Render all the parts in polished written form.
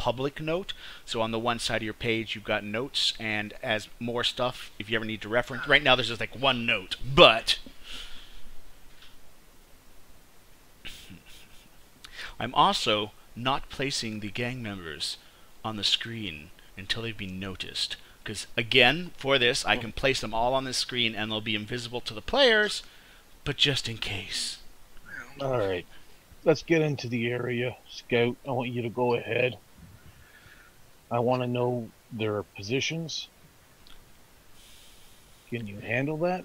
public note. So on the one side of your page, you've got notes, and as more stuff, if you ever need to reference. Right now, there's just like one note, but I'm also not placing the gang members on the screen until they've been noticed. Because, again, for this, I can place them all on the screen and they'll be invisible to the players, but just in case. Alright. Let's get into the area. Scout, I want you to go ahead. I want to know their positions. Can you handle that?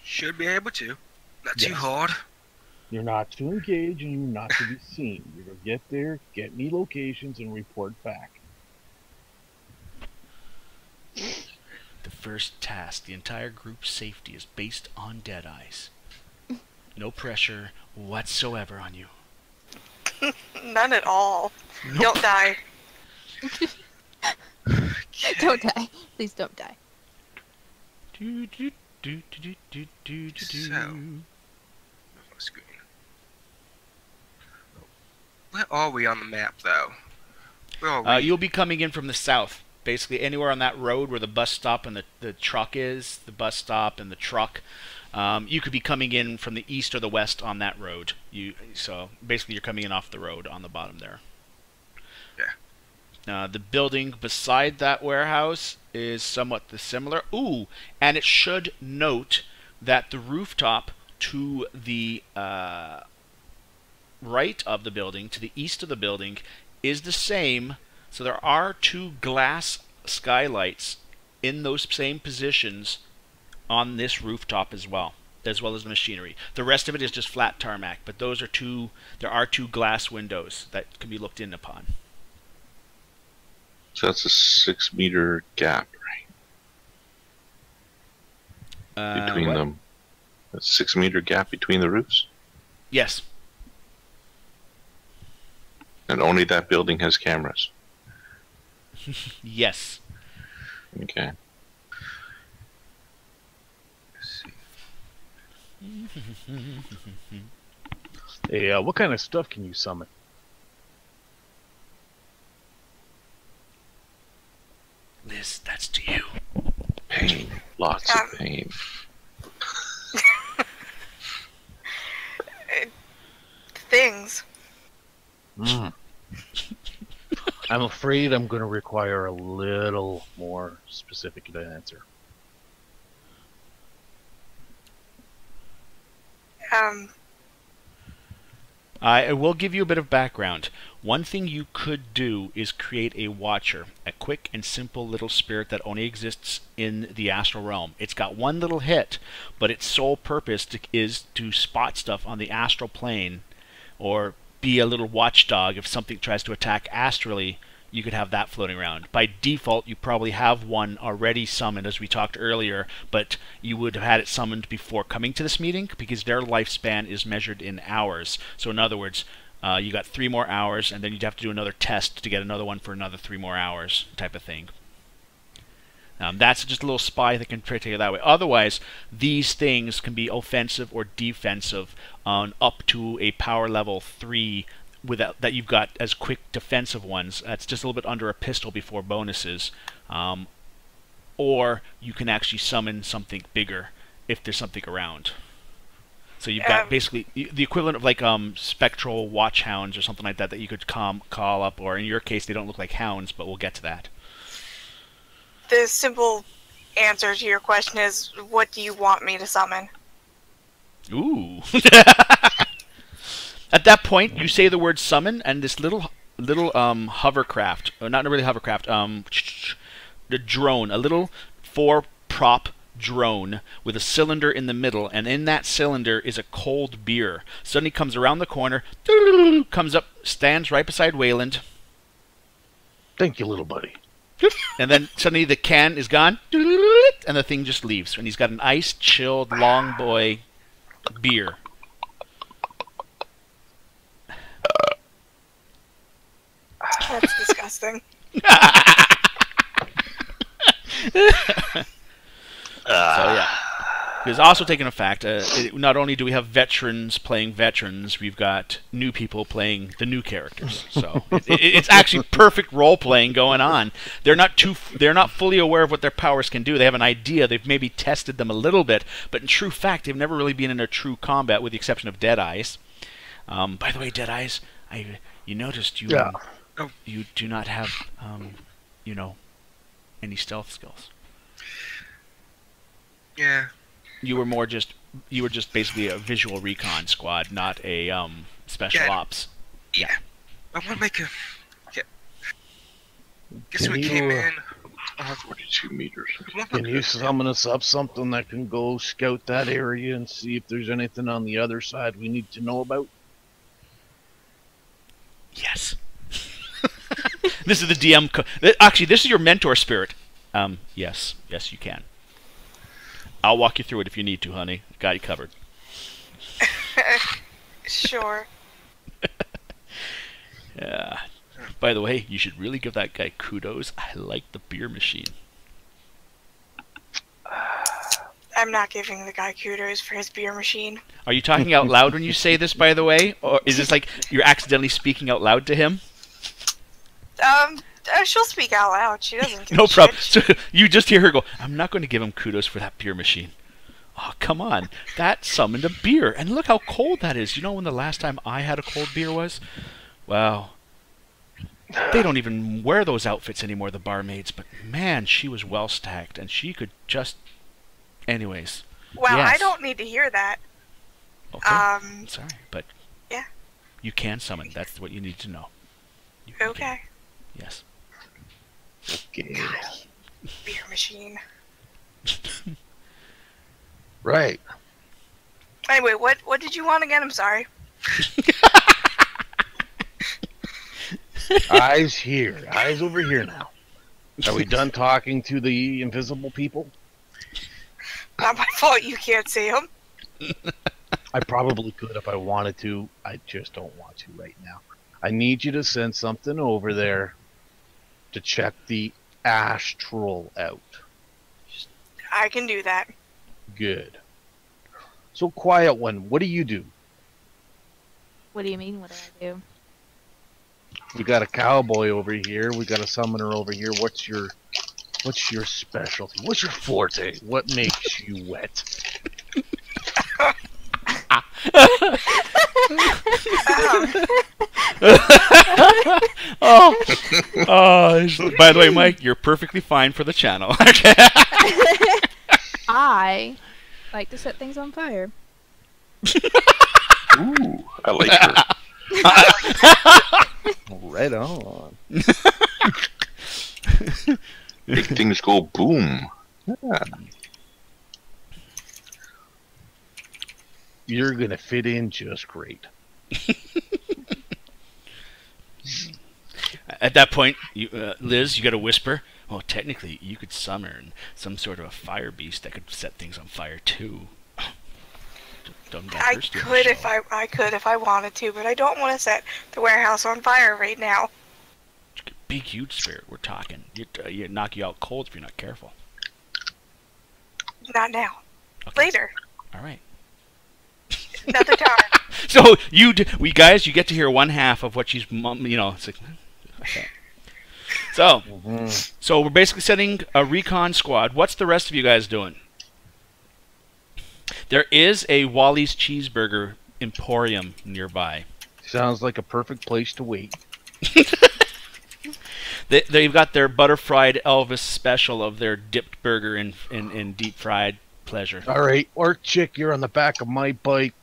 Should be able to. Not too Yes. hard. You're not to engage and you're not to be seen. You're going to get there, get me locations, and report back. The first task, the entire group's safety is based on Deadeyes. No pressure whatsoever on you. None at all. Nope. Don't die. Don't die. Please don't die. So, screen. Where are we on the map, though? Where are we? You'll be coming in from the south. Basically, anywhere on that road where the bus stop and the truck is, the bus stop and the truck, you could be coming in from the east or the west on that road. So basically, you're coming in off the road on the bottom there. Yeah. The building beside that warehouse is somewhat similar. Ooh, and it should note that the rooftop to the right of the building, to the east of the building, is the same. So there are two glass skylights in those same positions on this rooftop as well as the machinery. The rest of it is just flat tarmac, but those are there are two glass windows that can be looked in upon. So that's a 6-meter gap, right? Between What? them. A 6-meter gap between the roofs? Yes. And only that building has cameras. Yes. Okay. Let's see. Hey, what kind of stuff can you summon? Liz, that's to you. Pain. Lots of pain. Things. I'm afraid I'm going to require a little more specific to answer. I will give you a bit of background. One thing you could do is create a Watcher, a quick and simple little spirit that only exists in the astral realm. It's got one little hit, but its sole purpose is to spot stuff on the astral plane, or be a little watchdog if something tries to attack astrally. You could have that floating around. By default, you probably have one already summoned, as we talked earlier, but you would have had it summoned before coming to this meeting, because their lifespan is measured in hours. So in other words, you got 3 more hours, and then you'd have to do another test to get another one for another 3 more hours, type of thing. That's just a little spy that can take it that way. Otherwise, these things can be offensive or defensive on up to a power level 3 that you've got as quick defensive ones. That's just a little bit under a pistol before bonuses. Or you can actually summon something bigger if there's something around. So you've got basically the equivalent of like spectral watch hounds or something like that you could call up, or in your case they don't look like hounds, but we'll get to that. The simple answer to your question is, what do you want me to summon? Ooh. At that point, you say the word summon, and this little hovercraft, or not really hovercraft, the drone, a little 4-prop drone with a cylinder in the middle, and in that cylinder is a cold beer. Suddenly comes around the corner, comes up, stands right beside Wayland. Thank you, little buddy. And then suddenly the can is gone, and the thing just leaves. And he's got an ice-chilled long boy beer. That's disgusting. So yeah. Because also taking a fact, not only do we have veterans playing veterans, we've got new people playing the new characters. So it's actually perfect role playing going on. They're not fully aware of what their powers can do. They have an idea. They've maybe tested them a little bit, but in true fact, they've never really been in a true combat, with the exception of Deadeyes. By the way, Deadeyes, you noticed you do not have any stealth skills. Yeah. You were just basically a visual recon squad, not a special ops. Yeah. I want to make a. Yeah. Guess Can we you, came in. 42 meters. Can you summon us up something that can go scout that area and see if there's anything on the other side we need to know about? Yes. This is the DM. Actually, this is your mentor spirit. Yes, you can. I'll walk you through it if you need to, honey. Got you covered. Sure. Yeah. By the way, you should really give that guy kudos. I like the beer machine. I'm not giving the guy kudos for his beer machine. Are you talking out loud when you say this, by the way? Or is this like you're accidentally speaking out loud to him? She'll speak out loud. She doesn't give No a problem. shit. So you just hear her go, I'm not going to give him kudos for that beer machine. Oh, come on. That summoned a beer. And look how cold that is. You know when the last time I had a cold beer was? Wow. They don't even wear those outfits anymore, the barmaids. But man, she was well stacked. And she could just... Anyways. Well, yes. I don't need to hear that. Okay. Sorry, but... Yeah. You can summon. That's what you need to know. You Okay. can. Yes. Okay. Beer machine. Right. Anyway, what did you want again? I'm sorry. Eyes here. Eyes over here now. Are we done talking to the invisible people? Not my fault you can't see him. I probably could if I wanted to. I just don't want to right now. I need you to send something over there to check the astral out. I can do that. Good. So, quiet one, what do you do? What do you mean? What do I do? We got a cowboy over here. We got a summoner over here. What's your specialty? What's your forte? What makes you wet? By the way, Mike, you're perfectly fine for the channel. I like to set things on fire. Ooh, I like her. Right on. Make things go boom. Yeah. You're gonna fit in just great. At that point, Liz, you got to whisper. Well, technically, you could summon some sort of a fire beast that could set things on fire too. I could if I wanted to, but I don't want to set the warehouse on fire right now. Big, huge spirit. We're talking. You knock you out cold if you're not careful. Not now. Okay. Later. All right. Another time. So you guys, you get to hear one half of what she's, it's like, okay. So we're basically setting a recon squad. What's the rest of you guys doing? There is a Wally's Cheeseburger Emporium nearby. Sounds like a perfect place to wait. They've got their butter fried Elvis special of their dipped burger in deep fried pleasure. All right, Orc Chick, you're on the back of my bike.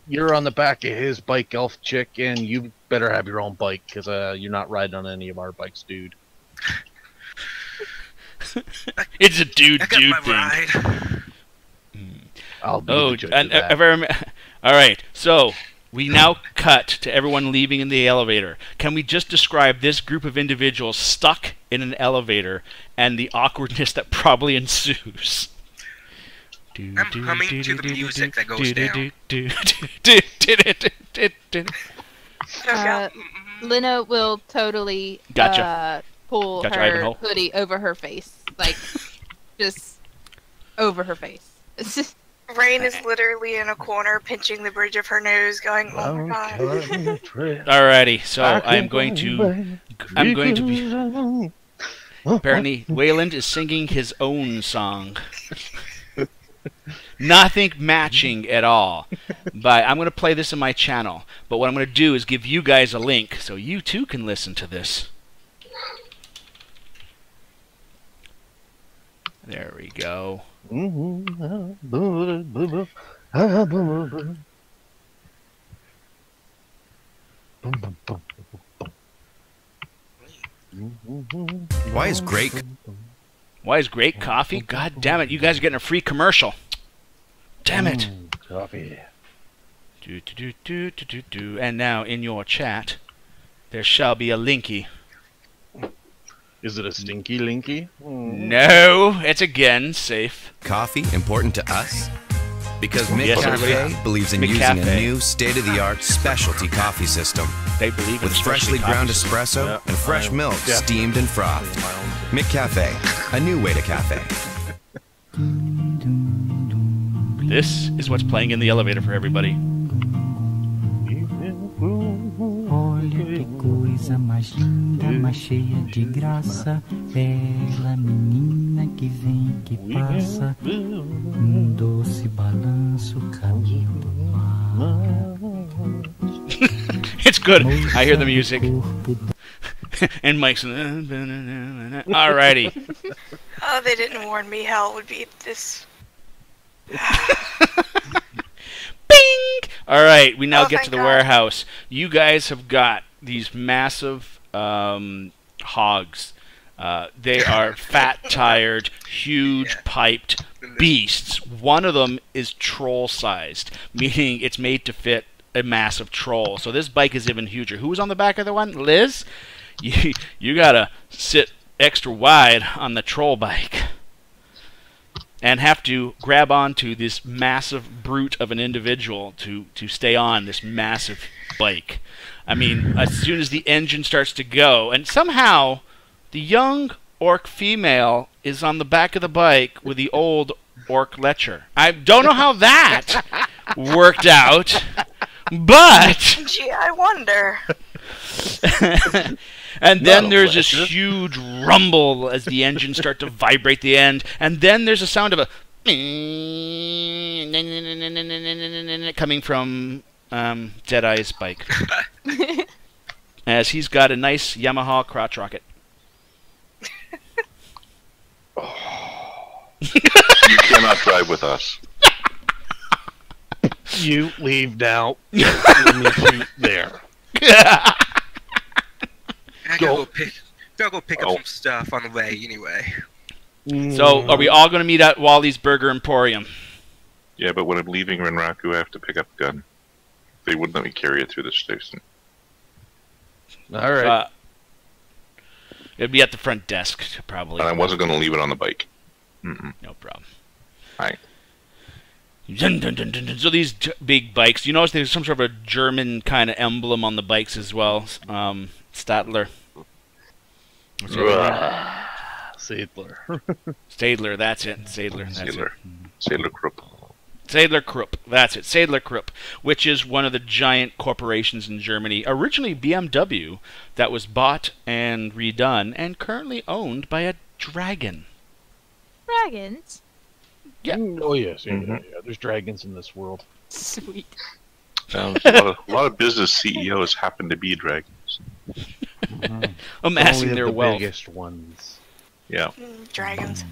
You're on the back of his bike, Elf Chick, and you better have your own bike because you're not riding on any of our bikes, dude. It's a dude I got my thing. ride. I'll be the judge and of that. all right. So we now cut to everyone leaving in the elevator. Can we just describe this group of individuals stuck in an elevator and the awkwardness that probably ensues? I'm humming to the music that goes down. Lena will totally Gotcha. Pull Gotcha, her Ivanhoe. hoodie over her face, like just over her face. Rain is literally in a corner, pinching the bridge of her nose, going, "Oh my god." Alrighty, so I'm going to be. Apparently, Wayland is singing his own song. Nothing matching at all. But I'm going to play this in my channel. But what I'm going to do is give you guys a link so you too can listen to this. There we go. Why is great coffee? God damn it, you guys are getting a free commercial. Damn it. Coffee. And now in your chat, there shall be a linky. Is it a stinky linky? No, it's again safe. Coffee important to us? Because Yes, McCafe believes in using McCafe. a new state-of-the-art specialty coffee system They believe in with freshly specialty ground coffee systems. espresso and fresh milk steamed and frothed. McCafe, a new way to cafe. This is what's playing in the elevator for everybody. Olha que coisa mais linda, mais cheia de graça. Bela menina que vem, que passa. Doce balanço, caminho do mar. It's good. I hear the music. And Mike's. Alrighty. Oh, they didn't warn me hell would be this. Bing! Alright, we now Oh, get to thank the God. warehouse. You guys have got these massive hogs. They are fat-tired, huge, piped beasts. One of them is troll-sized, meaning it's made to fit a massive troll. So this bike is even huger. Who's on the back of the one? Liz? You gotta sit extra wide on the troll bike and have to grab onto this massive brute of an individual to stay on this massive bike. I mean, as soon as the engine starts to go, and somehow the young orc female is on the back of the bike with the old orc lecher. I don't know how that worked out, but Gee, I wonder. and then Not a there's this lecher. huge rumble as the engines start to vibrate the end, and then there's a sound of a coming from Deadeye's bike. As he's got a nice Yamaha crotch rocket. You cannot drive with us. You leave now. Let me shoot there. I gotta go pick up Oh. some stuff on the way anyway. So, are we all going to meet at Wally's Burger Emporium? Yeah, but when I'm leaving Renraku, I have to pick up a gun. They wouldn't let me carry it through the station. All right. It'd be at the front desk, probably. And I wasn't going to leave it on the bike. Mm-mm. No problem. Right. Dun, dun, dun, dun, dun. So these big bikes, you notice there's some sort of a German kind of emblem on the bikes as well. Stadler. What's your name? Sadler. Stadler, that's it. Stadler, that's Sailor. it. Sailor Krupp. Sadler Krupp, that's it. Sadler Krupp, which is one of the giant corporations in Germany. Originally BMW, that was bought and redone, and currently owned by a dragon. Dragons? Yeah. Oh yes, yeah, Mhm. yeah. There's dragons in this world. Sweet. A lot of business CEOs happen to be dragons. Amassing Only their the wealth. biggest ones. Yeah. Dragons.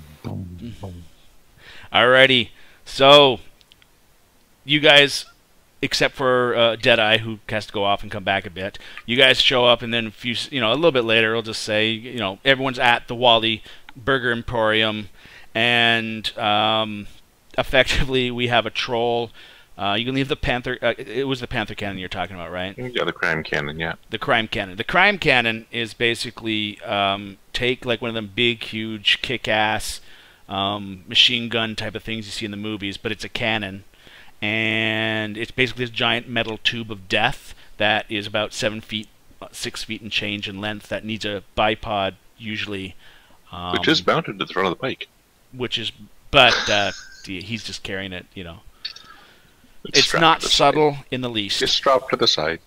Alrighty, so you guys, except for Deadeye, who has to go off and come back a bit, you guys show up, and then a little bit later, I'll just say, everyone's at the Wally Burger Emporium, and effectively we have a troll. You can leave the Panther. It was the Panther cannon you're talking about, right? Yeah, the crime cannon, yeah. The crime cannon. The crime cannon is basically take like one of them big, huge, kick-ass machine gun type of things you see in the movies, but it's a cannon, and it's basically this giant metal tube of death that is about 7 feet, 6 feet and change in length that needs a bipod usually, Which is mounted to the front of the bike. which is, but he's just carrying it, you know. It's It's strapped not to the subtle in the least. Just drop to the side.